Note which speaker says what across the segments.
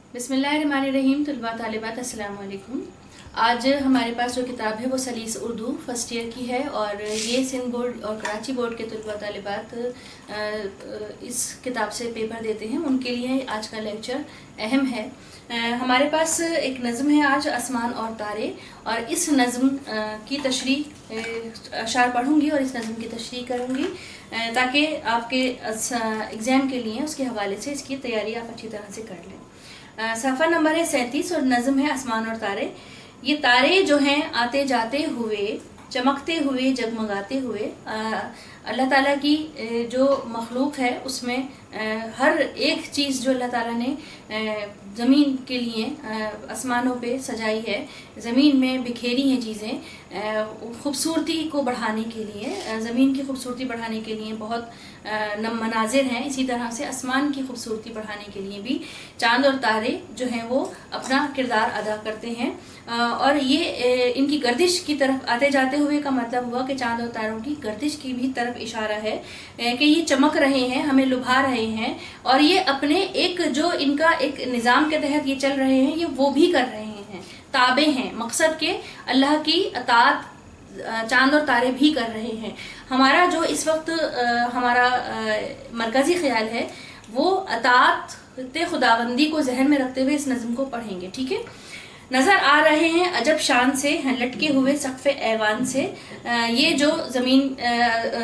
Speaker 1: बिस्मिल्लाहिर्रहमानिर्रहीम। तलबा तालिबात अस्सलाम वालेकुम। आज हमारे पास जो किताब है वो सलीस उर्दू फर्स्ट ईयर की है और ये सिंध बोर्ड और कराची बोर्ड के तलबा तालिबात इस किताब से पेपर देते हैं, उनके लिए आज का लेक्चर अहम है। हमारे पास एक नज़म है आज, आसमान और तारे, और इस नज़म की तशरीह अशार पढ़ूंगी और इस नज़म की तशरीह करूंगी ताकि आपके एग्ज़ाम के लिए उसके हवाले से इसकी तैयारी आप अच्छी तरह से कर लें। सफ़ा नंबर है 37 और नज़म है आसमान और तारे। ये तारे जो हैं आते जाते हुए, चमकते हुए, जगमगाते हुए, अल्लाह ताला की जो मखलूक है उसमें हर एक चीज़ जो अल्लाह ताला ने ज़मीन के लिए आसमानों पे सजाई है, ज़मीन में बिखेरी हैं चीज़ें खूबसूरती को बढ़ाने के लिए, ज़मीन की खूबसूरती बढ़ाने के लिए बहुत मनाजिर हैं। इसी तरह से आसमान की खूबसूरती बढ़ाने के लिए भी चाँद और तारे जो हैं वो अपना किरदार अदा करते हैं। और ये इनकी गर्दिश की तरफ आते जाते हुए का मतलब हुआ कि चाँद और तारों की गर्दिश की भी तरफ इशारा है कि ये चमक रहे हैं, हमें लुभा रहे हैं, और ये अपने एक जो इनका एक निज़ाम के तहत ये चल रहे हैं, ये वो भी कर रहे हैं, ताबे हैं मकसद के, अल्लाह की अताअत चाँद और तारे भी कर रहे हैं। हमारा जो इस वक्त हमारा मरकज़ी ख्याल है वो अताअत खुदाबंदी को जहन में रखते हुए इस नज़म को पढ़ेंगे, ठीक है। नज़र आ रहे हैं अजब शान से, हैं लटके हुए सक़्फ़े ऐवान से। ये जो ज़मीन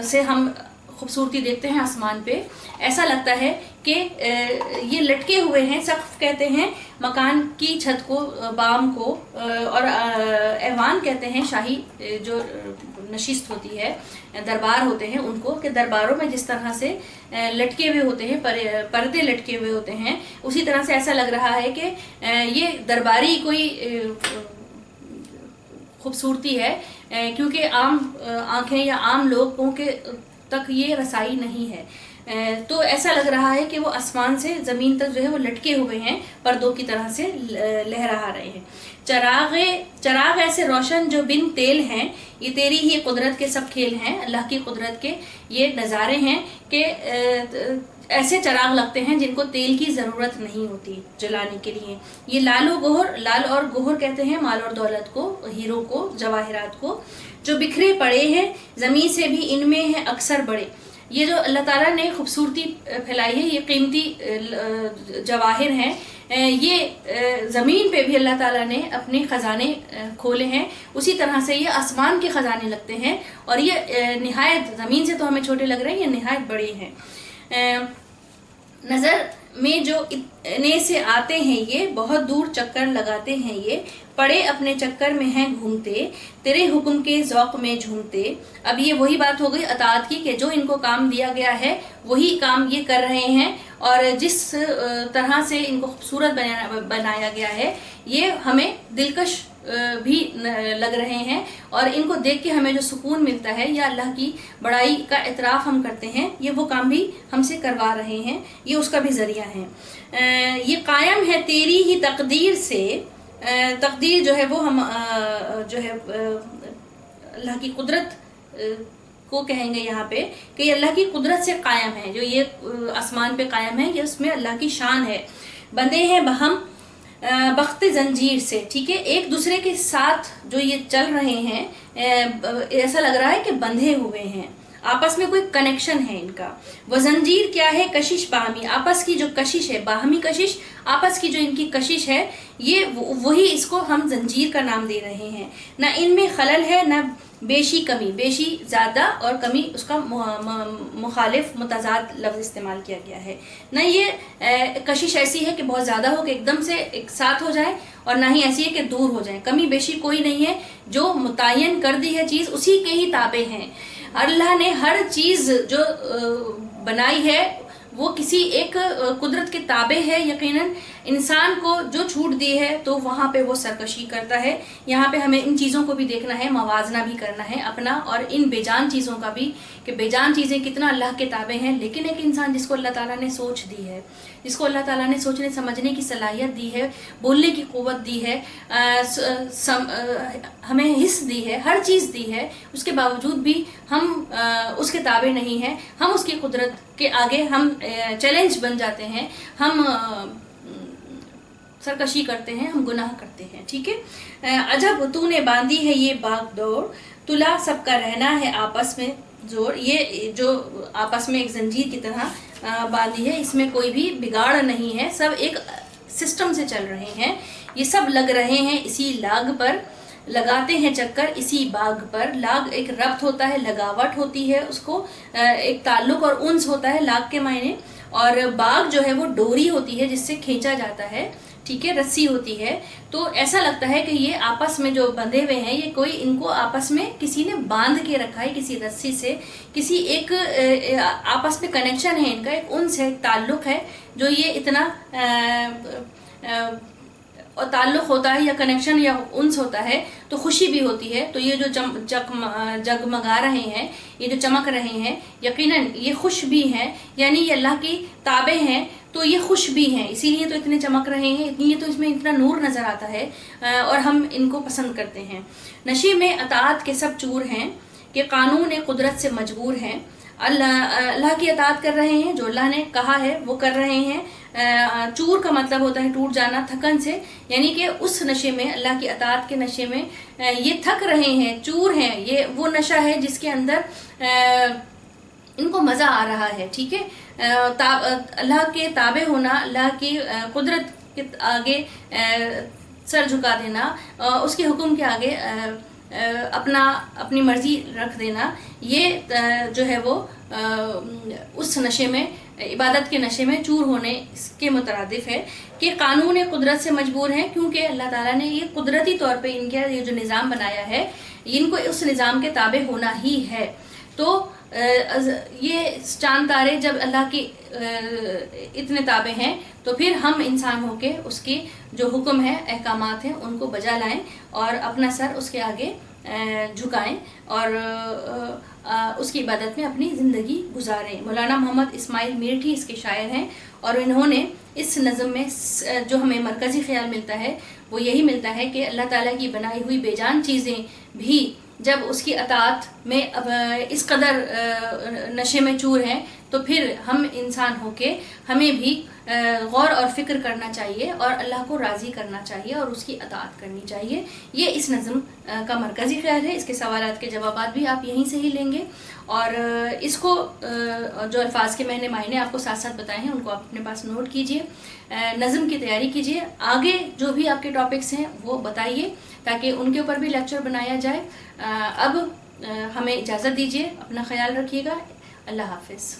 Speaker 1: से हम खूबसूरती देखते हैं आसमान पे, ऐसा लगता है कि ये लटके हुए हैं। सक़्फ़ कहते हैं मकान की छत को, बाम को, और ऐवान कहते हैं शाही जो नशिस्त होती है, दरबार होते हैं उनको, कि दरबारों में जिस तरह से लटके हुए होते हैं, पर्दे लटके हुए होते हैं, उसी तरह से ऐसा लग रहा है कि ये दरबारी कोई खूबसूरती है, क्योंकि आम आँखें या आम लोगों के तक ये रसाई नहीं है। तो ऐसा लग रहा है कि वो आसमान से ज़मीन तक जो है वो लटके हुए हैं, पर्दों की तरह से लहरा रहे हैं। चराग ऐसे रोशन जो बिन तेल हैं, ये तेरी ही कुदरत के सब खेल हैं। अल्लाह की कुदरत के ये नज़ारे हैं कि ऐसे चराग लगते हैं जिनको तेल की ज़रूरत नहीं होती जलाने के लिए। ये लाल और गोहर कहते हैं माल और दौलत को, हीरो को, जवाहरात को, जो बिखरे पड़े हैं ज़मीन से भी इनमें हैं अक्सर बड़े। ये जो अल्लाह ताला ने खूबसूरती फैलाई है, ये कीमती जवाहिर हैं, ये ज़मीन पे भी अल्लाह ताला ने अपने ख़जाने खोले हैं। उसी तरह से ये आसमान के ख़जाने लगते हैं, और ये निहायत, ज़मीन से तो हमें छोटे लग रहे हैं, ये निहायत बड़े हैं। नज़र में जो इतने से आते हैं ये, बहुत दूर चक्कर लगाते हैं ये, पड़े अपने चक्कर में हैं घूमते, तेरे हुक्म के ज़ौक़ में झूमते। अब ये वही बात हो गई अताअत की कि जो इनको काम दिया गया है वही काम ये कर रहे हैं, और जिस तरह से इनको खूबसूरत बनाया गया है ये हमें दिलकश भी लग रहे हैं, और इनको देख के हमें जो सुकून मिलता है या अल्लाह की बड़ाई का इतराफ़ हम करते हैं, ये वो काम भी हमसे करवा रहे हैं, ये उसका भी ज़रिया है। ये कायम है तेरी ही तकदीर से, तकदीर जो है वो हम जो है अल्लाह की कुदरत को कहेंगे यहाँ पे, कि अल्लाह की कुदरत से कायम है। जो ये आसमान पे कायम है, ये उसमें अल्लाह की शान है। बंधे हैं बहम बख्त जंजीर से, ठीक है, एक दूसरे के साथ जो ये चल रहे हैं, ऐसा लग रहा है कि बंधे हुए हैं, आपस में कोई कनेक्शन है इनका। वो जंजीर क्या है, कशिश बाहमी, आपस की जो कशिश है, बाहमी कशिश, आपस की जो इनकी कशिश है, ये वही इसको हम जंजीर का नाम दे रहे हैं। ना इनमें खलल है, ना बेशी कमी, बेशी ज़्यादा और कमी उसका मुखालिफ मुतज़ाद लफ्ज़ इस्तेमाल किया गया है। ना ये कशिश ऐसी है कि बहुत ज़्यादा हो कि एकदम से एक साथ हो जाए, और ना ही ऐसी है कि दूर हो जाए। कमी बेशी कोई नहीं है, जो मुतय्यन कर दी है चीज़ उसी के ही ताबे हैं। अल्लाह ने हर चीज़ जो बनाई है वो किसी एक कुदरत के ताबे है। यकीनन इंसान को जो छूट दी है तो वहाँ पे वो सरकशी करता है। यहाँ पे हमें इन चीज़ों को भी देखना है, मवाजना भी करना है अपना और इन बेजान चीज़ों का भी, कि बेजान चीज़ें कितना अल्लाह के ताबे हैं। लेकिन एक इंसान जिसको अल्लाह ताला ने सोच दी है, जिसको अल्लाह ताला ने सोचने समझने की सलाहियत दी है, बोलने की क़ुव्वत दी है, हमें हिस्स दी है, हर चीज़ दी है, उसके बावजूद भी हम उसके ताबे नहीं हैं। हम उसकी कुदरत के आगे हम चैलेंज बन जाते हैं, हम سرکشی کرتے ہیں، ہم گناہ کرتے ہیں. ٹھیک ہے. عجب تو نے باندھی ہے یہ باغ دوڑ، تلا سب کا رہنا ہے آپس میں زور. یہ جو آپس میں ایک زنجیر کی طرح باندھی ہے، اس میں کوئی بھی بگاڑ نہیں ہے، سب ایک سسٹم سے چل رہے ہیں. یہ سب لگ رہے ہیں اسی لاگ پر، لگاتے ہیں چکر اسی باغ پر. لاگ ایک ربط ہوتا ہے، لگاوٹ ہوتی ہے، اس کو ایک تعلق اور انس ہوتا ہے لاگ کے معنی. اور باغ جو ہے وہ ڈوری ہوتی ہے جس سے کھینچا جاتا ہے. ٹھیک ہے، رسی ہوتی ہے. تو ایسا لگتا ہے کہ یہ آپس میں جو بندھے ہوئے ہیں، یہ کوئی ان کو آپس میں کسی نے باندھ کے رکھا ہے کسی رسی سے، کسی ایک آپس میں کنیکشن ہے ان کا، ایک انس ہے، ایک تعلق ہے جو یہ اتنا اور تعلق ہوتا ہے یا کنیکشن یا انس ہوتا ہے تو خوشی بھی ہوتی ہے. تو یہ جو جگمگا رہے ہیں، یہ جو چمک رہے ہیں، یقیناً یہ خوش بھی ہیں، یعنی یہ اللہ کی تابع ہیں تو یہ خوش بھی ہیں، اسی لیے تو اتنے چمک رہے ہیں، لیے تو اس میں اتنا نور نظر آتا ہے اور ہم ان کو پسند کرتے ہیں. نشے میں اطاعت کے سب چور ہیں کہ قانون قدرت سے مجبور ہیں. اللہ کی اطاعت کر رہے ہیں، جو اللہ نے کہا ہے وہ کر رہے ہیں. چور کا مطلب ہوتا ہے ٹوٹ جانا، تھکن سے، یعنی کہ اس نشے میں، اللہ کی اطاعت کے نشے میں یہ تھک رہے ہیں، چور ہیں. یہ وہ نشہ ہے جس کے اندر ان کو مزہ آ رہا ہے. ٹھیک ہے. اللہ کے تابع ہونا، اللہ کی قدرت کے آگے سر جھکا دینا، اس کے حکم کے آگے اپنی مرضی رکھ دینا، یہ جو ہے وہ اس نشے میں، عبادت کے نشے میں چور ہونے کے مترادف ہے. کہ قانون قدرت سے مجبور ہیں کیونکہ اللہ تعالیٰ نے یہ قدرتی طور پہ ان کا یہ جو نظام بنایا ہے، ان کو اس نظام کے تابع ہونا ہی ہے. تو یہ چاند تارے جب اللہ کی اتنے تابع ہیں تو پھر ہم انسان ہو کے اس کی جو حکم ہے، احکامات ہیں، ان کو بجا لائیں اور اپنا سر اس کے آگے جھکائیں اور اس کی عبادت میں اپنی زندگی گزاریں. مولانا محمد اسماعیل میرٹھی اس کے شاعر ہیں اور انہوں نے اس نظم میں جو ہمیں مرکزی خیال ملتا ہے وہ یہی ملتا ہے کہ اللہ تعالیٰ کی بنائی ہوئی بے جان چیزیں بھی جب اس کی اطاعت میں اس قدر نشے میں چور ہیں تو پھر ہم انسان ہو کے ہمیں بھی غور اور فکر کرنا چاہیے اور اللہ کو راضی کرنا چاہیے اور اس کی اطاعت کرنی چاہیے. یہ اس نظم کا مرکزی خیال ہے. اس کے سوالات کے جوابات بھی آپ یہیں سے ہی لیں گے اور اس کو جو الفاظ کے میں نے معنی آپ کو ساتھ ساتھ بتائے ہیں ان کو آپ اپنے پاس نوٹ کیجئے، نظم کی تیاری کیجئے. آگے جو بھی آپ کے ٹاپکس ہیں وہ بتائیے تاکہ ان کے اوپر بھی لیکچر بنایا جائے. اب ہمیں اجازت دیجیے، اپنا خیال رکھیے گا. اللہ حافظ.